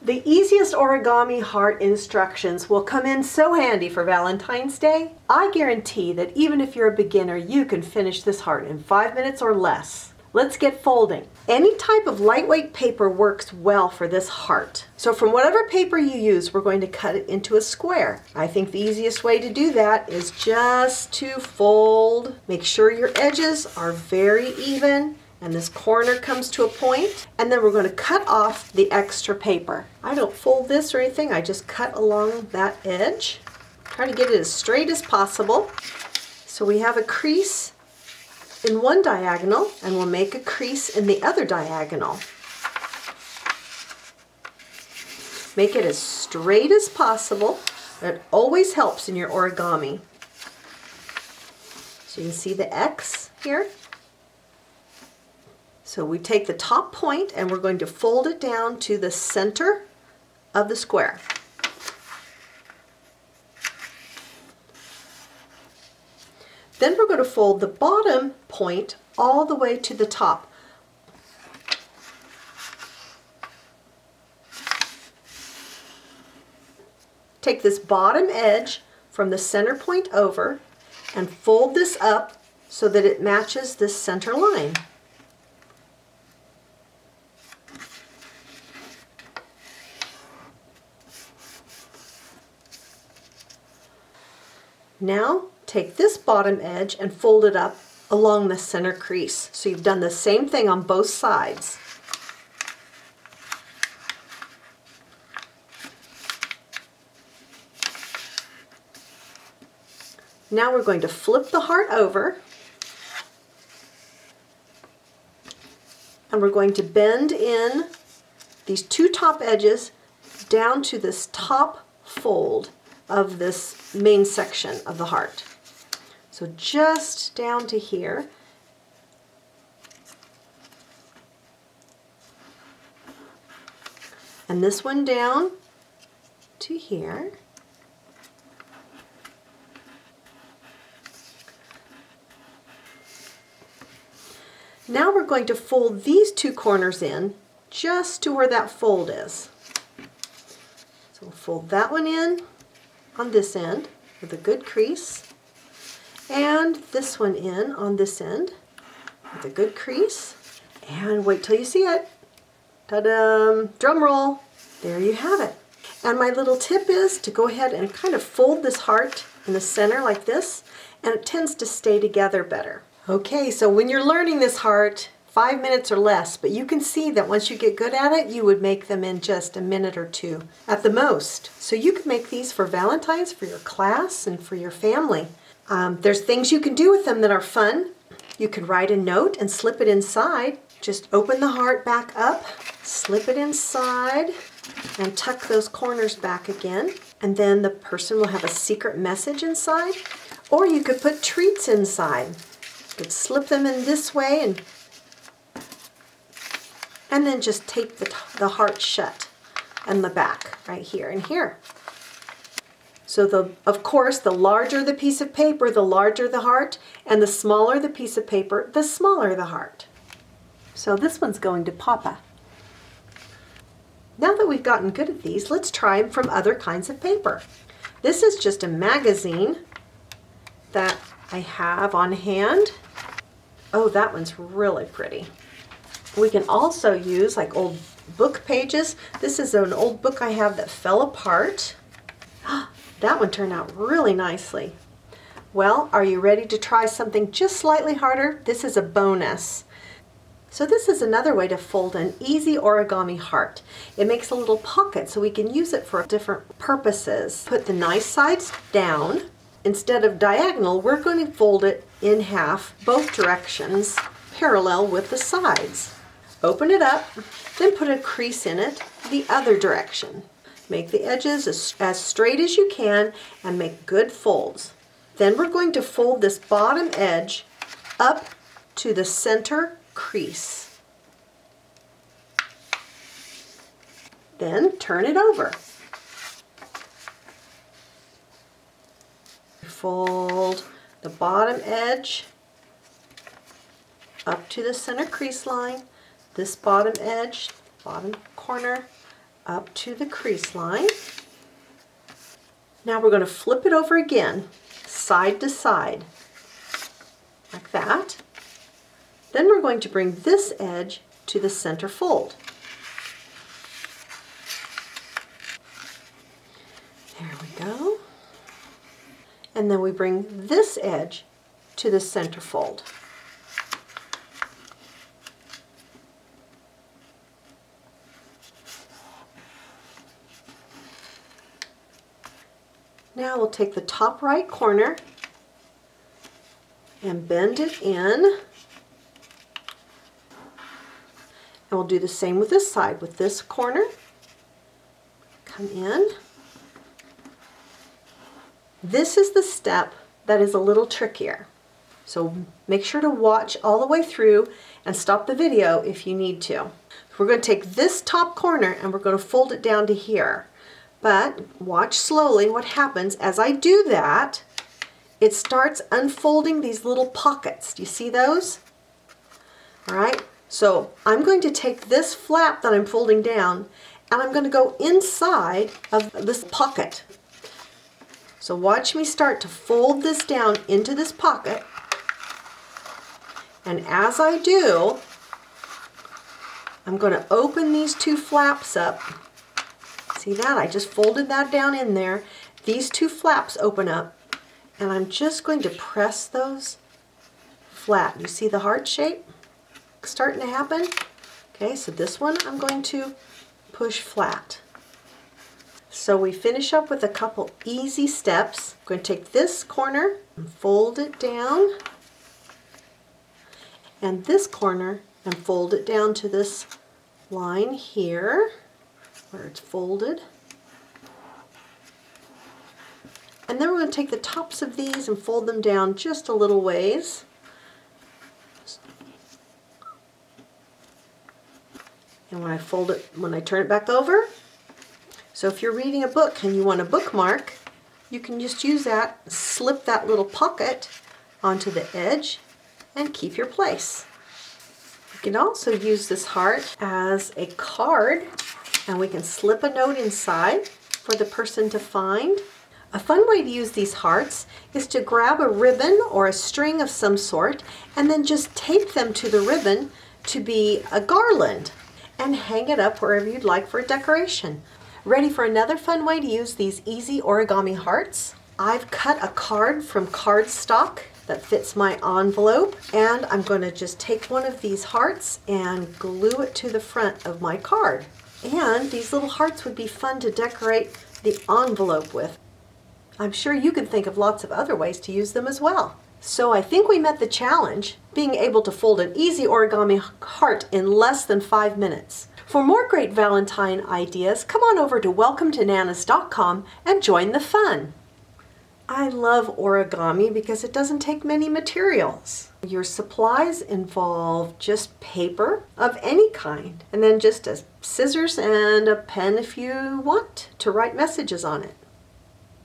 The Easiest Origami Heart Instructions will come in so handy for Valentine's Day. I guarantee that even if you're a beginner, you can finish this heart in 5 minutes or less. Let's get folding. Any type of lightweight paper works well for this heart. So from whatever paper you use, we're going to cut it into a square. I think the easiest way to do that is just to fold. Make sure your edges are very even and this corner comes to a point, and then we're going to cut off the extra paper. I don't fold this or anything, I just cut along that edge. Try to get it as straight as possible. So we have a crease in one diagonal, and we'll make a crease in the other diagonal. Make it as straight as possible. It always helps in your origami. So you can see the X here. So we take the top point and we're going to fold it down to the center of the square. Then we're going to fold the bottom point all the way to the top. Take this bottom edge from the center point over and fold this up so that it matches this center line. Now take this bottom edge and fold it up along the center crease. So you've done the same thing on both sides. Now we're going to flip the heart over and we're going to bend in these two top edges down to this top fold of this main section of the heart. So just down to here. And this one down to here. Now we're going to fold these two corners in just to where that fold is. So we'll fold that one in on this end with a good crease, and this one in on this end with a good crease, and wait till you see it. Ta-da! Drum roll! There you have it. And my little tip is to go ahead and kind of fold this heart in the center like this, and it tends to stay together better. Okay, so when you're learning this heart, 5 minutes or less, but you can see that once you get good at it, you would make them in just a minute or two at the most. So you can make these for Valentine's, for your class, and for your family. There's things you can do with them that are fun. You can write a note and slip it inside. Just open the heart back up, slip it inside, and tuck those corners back again. And then the person will have a secret message inside. Or you could put treats inside. You could slip them in this way and then just tape the heart shut and the back right here and here. So of course, the larger the piece of paper, the larger the heart, and the smaller the piece of paper, the smaller the heart. So this one's going to Papa. Now that we've gotten good at these, let's try them from other kinds of paper. This is just a magazine that I have on hand. Oh, that one's really pretty. We can also use like old book pages. This is an old book I have that fell apart. That one turned out really nicely. Well, are you ready to try something just slightly harder? This is a bonus. So this is another way to fold an easy origami heart. It makes a little pocket so we can use it for different purposes. Put the nice sides down. Instead of diagonal, we're going to fold it in half, both directions, parallel with the sides. Open it up, then put a crease in it the other direction. Make the edges as straight as you can and make good folds. Then we're going to fold this bottom edge up to the center crease. Then turn it over. Fold the bottom edge up to the center crease line, this bottom edge, bottom corner, up to the crease line. Now we're going to flip it over again, side to side, like that. Then we're going to bring this edge to the center fold. There we go. And then we bring this edge to the center fold. Now we'll take the top right corner and bend it in. And we'll do the same with this side, with this corner. Come in. This is the step that is a little trickier. So make sure to watch all the way through and stop the video if you need to. We're going to take this top corner and we're going to fold it down to here. But watch slowly what happens as I do that. It starts unfolding these little pockets. Do you see those? All right, so I'm going to take this flap that I'm folding down and I'm going to go inside of this pocket. So watch me start to fold this down into this pocket. And as I do, I'm going to open these two flaps up. See that? I just folded that down in there. These two flaps open up and I'm just going to press those flat. You see the heart shape starting to happen? Okay, so this one I'm going to push flat. So we finish up with a couple easy steps. I'm going to take this corner and fold it down, and this corner and fold it down to this line here where it's folded. And then we're going to take the tops of these and fold them down just a little ways. And when I turn it back over, so if you're reading a book and you want a bookmark, you can just use that, slip that little pocket onto the edge and keep your place. You can also use this heart as a card, and we can slip a note inside for the person to find. A fun way to use these hearts is to grab a ribbon or a string of some sort and then just tape them to the ribbon to be a garland and hang it up wherever you'd like for a decoration. Ready for another fun way to use these easy origami hearts? I've cut a card from cardstock that fits my envelope, and I'm going to just take one of these hearts and glue it to the front of my card. And these little hearts would be fun to decorate the envelope with. I'm sure you can think of lots of other ways to use them as well. So I think we met the challenge, being able to fold an easy origami heart in less than 5 minutes. For more great Valentine ideas, come on over to welcometananas.com and join the fun. I love origami because it doesn't take many materials. Your supplies involve just paper of any kind, and then just scissors and a pen if you want to write messages on it.